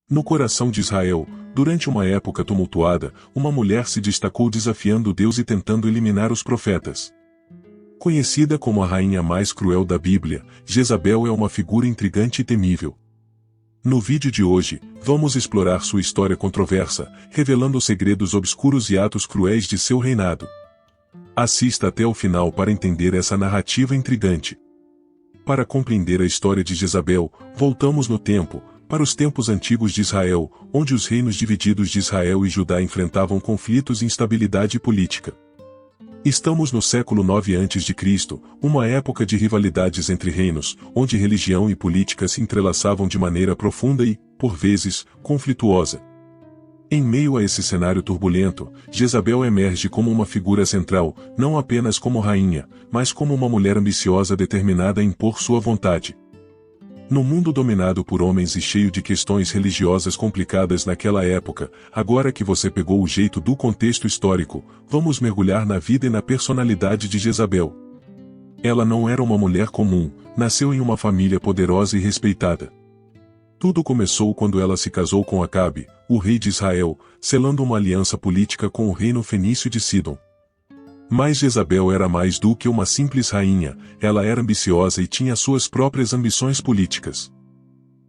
No coração de Israel, durante uma época tumultuada, uma mulher se destacou desafiando Deus e tentando eliminar os profetas. Conhecida como a rainha mais cruel da Bíblia, Jezabel é uma figura intrigante e temível. No vídeo de hoje, vamos explorar sua história controversa, revelando segredos obscuros e atos cruéis de seu reinado. Assista até o final para entender essa narrativa intrigante. Para compreender a história de Jezabel, voltamos no tempo, para os tempos antigos de Israel, onde os reinos divididos de Israel e Judá enfrentavam conflitos e instabilidade política. Estamos no século IX a.C., uma época de rivalidades entre reinos, onde religião e política se entrelaçavam de maneira profunda e, por vezes, conflituosa. Em meio a esse cenário turbulento, Jezabel emerge como uma figura central, não apenas como rainha, mas como uma mulher ambiciosa determinada a impor sua vontade. No mundo dominado por homens e cheio de questões religiosas complicadas naquela época, agora que você pegou o jeito do contexto histórico, vamos mergulhar na vida e na personalidade de Jezabel. Ela não era uma mulher comum, nasceu em uma família poderosa e respeitada. Tudo começou quando ela se casou com Acabe, o rei de Israel, selando uma aliança política com o reino fenício de Sidom. Mas Jezabel era mais do que uma simples rainha, ela era ambiciosa e tinha suas próprias ambições políticas.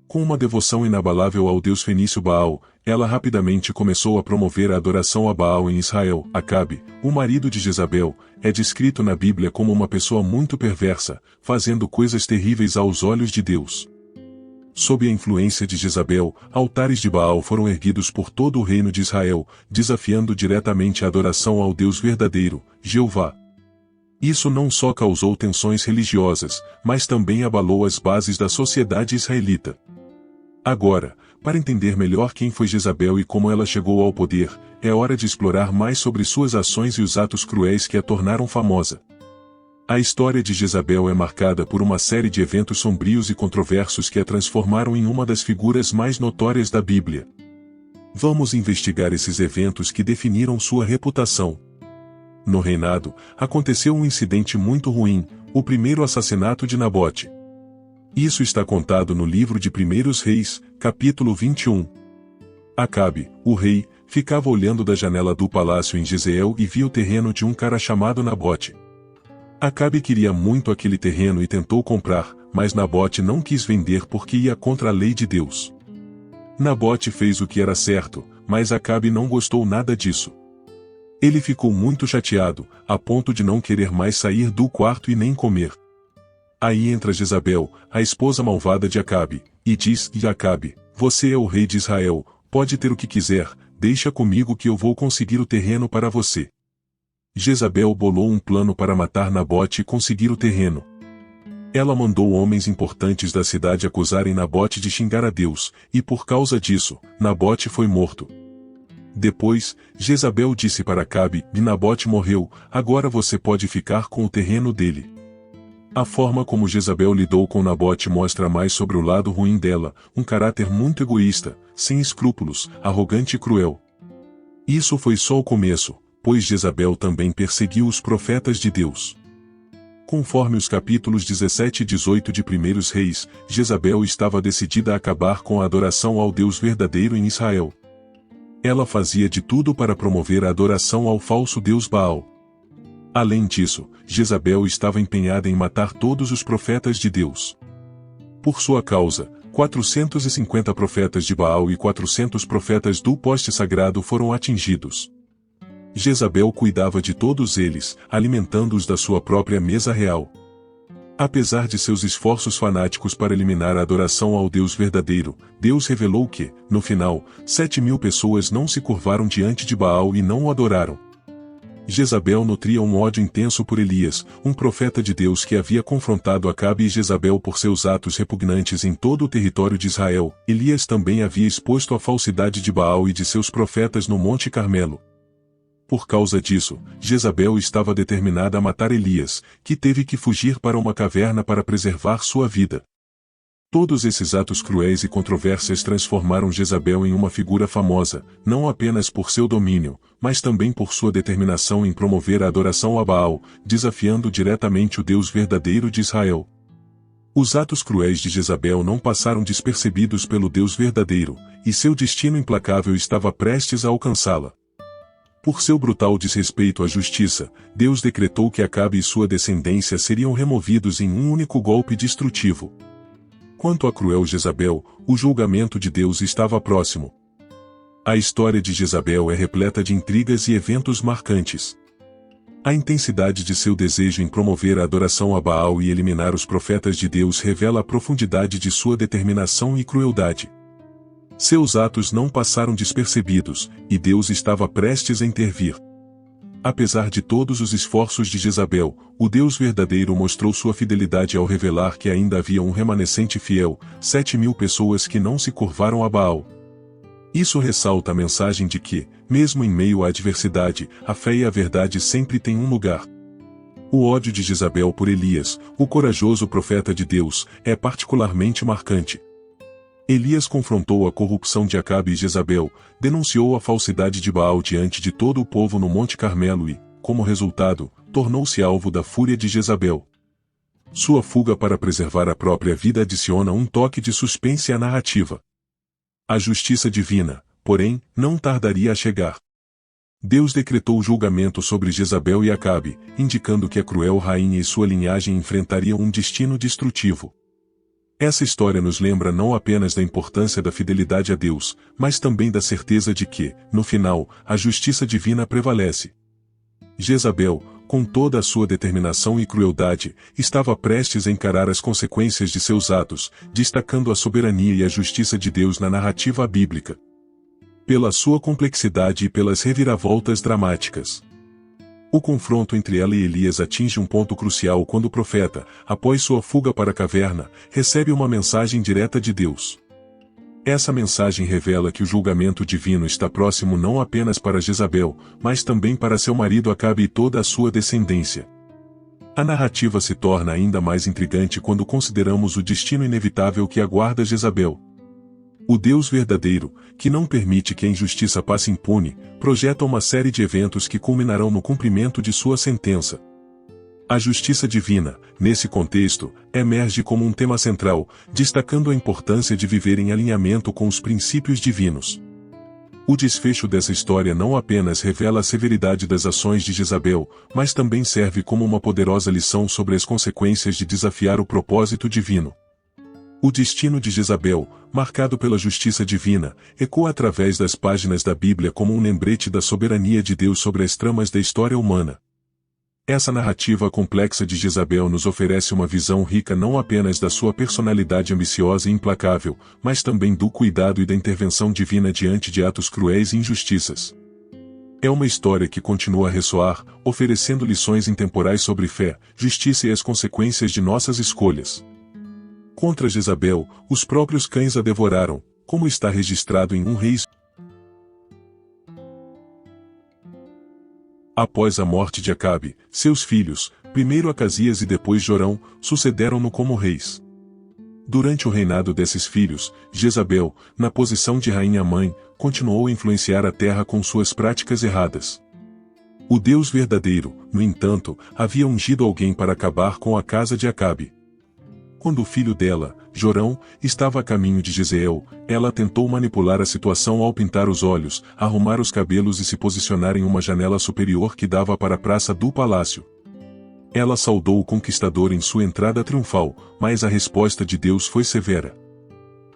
Com uma devoção inabalável ao deus fenício Baal, ela rapidamente começou a promover a adoração a Baal em Israel. Acabe, o marido de Jezabel, é descrito na Bíblia como uma pessoa muito perversa, fazendo coisas terríveis aos olhos de Deus. Sob a influência de Jezabel, altares de Baal foram erguidos por todo o reino de Israel, desafiando diretamente a adoração ao Deus verdadeiro, Jeová. Isso não só causou tensões religiosas, mas também abalou as bases da sociedade israelita. Agora, para entender melhor quem foi Jezabel e como ela chegou ao poder, é hora de explorar mais sobre suas ações e os atos cruéis que a tornaram famosa. A história de Jezabel é marcada por uma série de eventos sombrios e controversos que a transformaram em uma das figuras mais notórias da Bíblia. Vamos investigar esses eventos que definiram sua reputação. No reinado, aconteceu um incidente muito ruim, o primeiro assassinato de Nabote. Isso está contado no livro de 1 Reis, capítulo 21. Acabe, o rei, ficava olhando da janela do palácio em Jezreel e via o terreno de um cara chamado Nabote. Acabe queria muito aquele terreno e tentou comprar, mas Nabote não quis vender porque ia contra a lei de Deus. Nabote fez o que era certo, mas Acabe não gostou nada disso. Ele ficou muito chateado, a ponto de não querer mais sair do quarto e nem comer. Aí entra Jezabel, a esposa malvada de Acabe, e diz: Acabe, você é o rei de Israel, pode ter o que quiser, deixa comigo que eu vou conseguir o terreno para você. Jezabel bolou um plano para matar Nabote e conseguir o terreno. Ela mandou homens importantes da cidade acusarem Nabote de xingar a Deus, e por causa disso, Nabote foi morto. Depois, Jezabel disse para Acabe: Nabote morreu, agora você pode ficar com o terreno dele. A forma como Jezabel lidou com Nabote mostra mais sobre o lado ruim dela, um caráter muito egoísta, sem escrúpulos, arrogante e cruel. Isso foi só o começo, pois Jezabel também perseguiu os profetas de Deus. Conforme os capítulos 17 e 18 de 1 Reis, Jezabel estava decidida a acabar com a adoração ao Deus verdadeiro em Israel. Ela fazia de tudo para promover a adoração ao falso Deus Baal. Além disso, Jezabel estava empenhada em matar todos os profetas de Deus. Por sua causa, 450 profetas de Baal e 400 profetas do poste sagrado foram atingidos. Jezabel cuidava de todos eles, alimentando-os da sua própria mesa real. Apesar de seus esforços fanáticos para eliminar a adoração ao Deus verdadeiro, Deus revelou que, no final, 7.000 pessoas não se curvaram diante de Baal e não o adoraram. Jezabel nutria um ódio intenso por Elias, um profeta de Deus que havia confrontado Acabe e Jezabel por seus atos repugnantes em todo o território de Israel. Elias também havia exposto a falsidade de Baal e de seus profetas no Monte Carmelo. Por causa disso, Jezabel estava determinada a matar Elias, que teve que fugir para uma caverna para preservar sua vida. Todos esses atos cruéis e controvérsias transformaram Jezabel em uma figura famosa, não apenas por seu domínio, mas também por sua determinação em promover a adoração a Baal, desafiando diretamente o Deus verdadeiro de Israel. Os atos cruéis de Jezabel não passaram despercebidos pelo Deus verdadeiro, e seu destino implacável estava prestes a alcançá-la. Por seu brutal desrespeito à justiça, Deus decretou que Acabe e sua descendência seriam removidos em um único golpe destrutivo. Quanto à cruel Jezabel, o julgamento de Deus estava próximo. A história de Jezabel é repleta de intrigas e eventos marcantes. A intensidade de seu desejo em promover a adoração a Baal e eliminar os profetas de Deus revela a profundidade de sua determinação e crueldade. Seus atos não passaram despercebidos, e Deus estava prestes a intervir. Apesar de todos os esforços de Jezabel, o Deus verdadeiro mostrou sua fidelidade ao revelar que ainda havia um remanescente fiel, 7.000 pessoas que não se curvaram a Baal. Isso ressalta a mensagem de que, mesmo em meio à adversidade, a fé e a verdade sempre têm um lugar. O ódio de Jezabel por Elias, o corajoso profeta de Deus, é particularmente marcante. Elias confrontou a corrupção de Acabe e Jezabel, denunciou a falsidade de Baal diante de todo o povo no Monte Carmelo e, como resultado, tornou-se alvo da fúria de Jezabel. Sua fuga para preservar a própria vida adiciona um toque de suspense à narrativa. A justiça divina, porém, não tardaria a chegar. Deus decretou julgamento sobre Jezabel e Acabe, indicando que a cruel rainha e sua linhagem enfrentariam um destino destrutivo. Essa história nos lembra não apenas da importância da fidelidade a Deus, mas também da certeza de que, no final, a justiça divina prevalece. Jezabel, com toda a sua determinação e crueldade, estava prestes a encarar as consequências de seus atos, destacando a soberania e a justiça de Deus na narrativa bíblica. Pela sua complexidade e pelas reviravoltas dramáticas. O confronto entre ela e Elias atinge um ponto crucial quando o profeta, após sua fuga para a caverna, recebe uma mensagem direta de Deus. Essa mensagem revela que o julgamento divino está próximo não apenas para Jezabel, mas também para seu marido Acabe e toda a sua descendência. A narrativa se torna ainda mais intrigante quando consideramos o destino inevitável que aguarda Jezabel. O Deus verdadeiro, que não permite que a injustiça passe impune, projeta uma série de eventos que culminarão no cumprimento de sua sentença. A justiça divina, nesse contexto, emerge como um tema central, destacando a importância de viver em alinhamento com os princípios divinos. O desfecho dessa história não apenas revela a severidade das ações de Jezabel, mas também serve como uma poderosa lição sobre as consequências de desafiar o propósito divino. O destino de Jezabel, marcado pela justiça divina, ecoa através das páginas da Bíblia como um lembrete da soberania de Deus sobre as tramas da história humana. Essa narrativa complexa de Jezabel nos oferece uma visão rica não apenas da sua personalidade ambiciosa e implacável, mas também do cuidado e da intervenção divina diante de atos cruéis e injustiças. É uma história que continua a ressoar, oferecendo lições intemporais sobre fé, justiça e as consequências de nossas escolhas. Contra Jezabel, os próprios cães a devoraram, como está registrado em 1 Reis. Após a morte de Acabe, seus filhos, primeiro Acasias e depois Jorão, sucederam-no como reis. Durante o reinado desses filhos, Jezabel, na posição de rainha-mãe, continuou a influenciar a terra com suas práticas erradas. O Deus verdadeiro, no entanto, havia ungido alguém para acabar com a casa de Acabe. Quando o filho dela, Jorão, estava a caminho de Jezreel, ela tentou manipular a situação ao pintar os olhos, arrumar os cabelos e se posicionar em uma janela superior que dava para a praça do palácio. Ela saudou o conquistador em sua entrada triunfal, mas a resposta de Deus foi severa.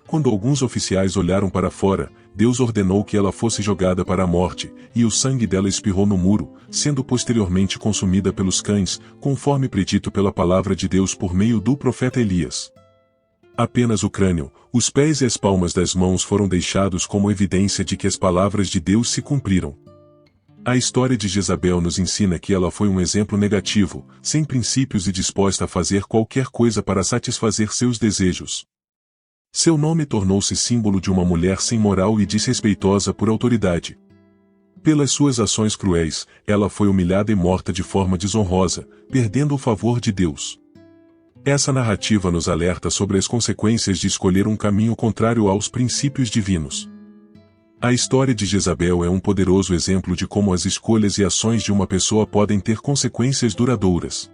Quando alguns oficiais olharam para fora, Deus ordenou que ela fosse jogada para a morte, e o sangue dela espirrou no muro, sendo posteriormente consumida pelos cães, conforme predito pela palavra de Deus por meio do profeta Elias. Apenas o crânio, os pés e as palmas das mãos foram deixados como evidência de que as palavras de Deus se cumpriram. A história de Jezabel nos ensina que ela foi um exemplo negativo, sem princípios e disposta a fazer qualquer coisa para satisfazer seus desejos. Seu nome tornou-se símbolo de uma mulher sem moral e desrespeitosa por autoridade. Pelas suas ações cruéis, ela foi humilhada e morta de forma desonrosa, perdendo o favor de Deus. Essa narrativa nos alerta sobre as consequências de escolher um caminho contrário aos princípios divinos. A história de Jezabel é um poderoso exemplo de como as escolhas e ações de uma pessoa podem ter consequências duradouras.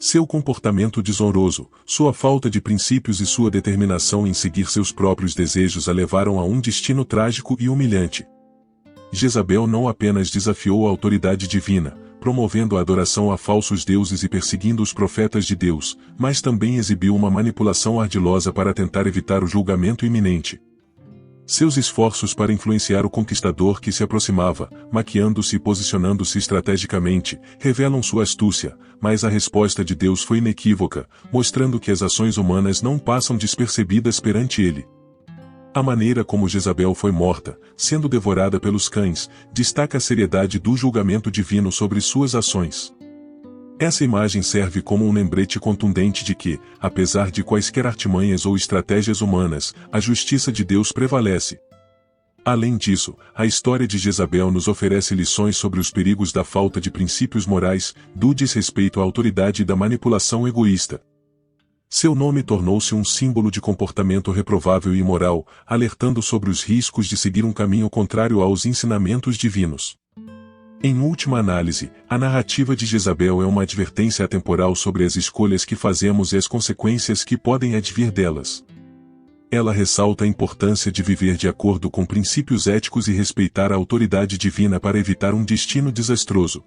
Seu comportamento desonroso, sua falta de princípios e sua determinação em seguir seus próprios desejos a levaram a um destino trágico e humilhante. Jezabel não apenas desafiou a autoridade divina, promovendo a adoração a falsos deuses e perseguindo os profetas de Deus, mas também exibiu uma manipulação ardilosa para tentar evitar o julgamento iminente. Seus esforços para influenciar o conquistador que se aproximava, maquiando-se e posicionando-se estrategicamente, revelam sua astúcia, mas a resposta de Deus foi inequívoca, mostrando que as ações humanas não passam despercebidas perante ele. A maneira como Jezabel foi morta, sendo devorada pelos cães, destaca a seriedade do julgamento divino sobre suas ações. Essa imagem serve como um lembrete contundente de que, apesar de quaisquer artimanhas ou estratégias humanas, a justiça de Deus prevalece. Além disso, a história de Jezabel nos oferece lições sobre os perigos da falta de princípios morais, do desrespeito à autoridade e da manipulação egoísta. Seu nome tornou-se um símbolo de comportamento reprovável e imoral, alertando sobre os riscos de seguir um caminho contrário aos ensinamentos divinos. Em última análise, a narrativa de Jezabel é uma advertência atemporal sobre as escolhas que fazemos e as consequências que podem advir delas. Ela ressalta a importância de viver de acordo com princípios éticos e respeitar a autoridade divina para evitar um destino desastroso.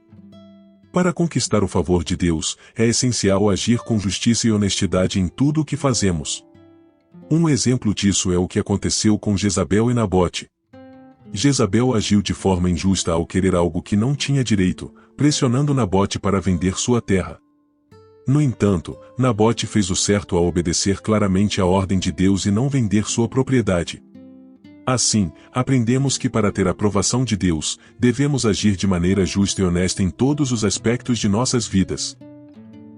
Para conquistar o favor de Deus, é essencial agir com justiça e honestidade em tudo o que fazemos. Um exemplo disso é o que aconteceu com Jezabel e Nabote. Jezabel agiu de forma injusta ao querer algo que não tinha direito, pressionando Nabote para vender sua terra. No entanto, Nabote fez o certo ao obedecer claramente à ordem de Deus e não vender sua propriedade. Assim, aprendemos que para ter a aprovação de Deus, devemos agir de maneira justa e honesta em todos os aspectos de nossas vidas.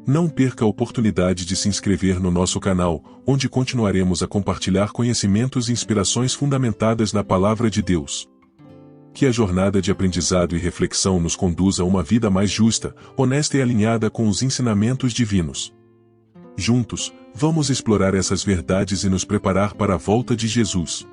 Não perca a oportunidade de se inscrever no nosso canal, onde continuaremos a compartilhar conhecimentos e inspirações fundamentadas na Palavra de Deus. Que a jornada de aprendizado e reflexão nos conduza a uma vida mais justa, honesta e alinhada com os ensinamentos divinos. Juntos, vamos explorar essas verdades e nos preparar para a volta de Jesus.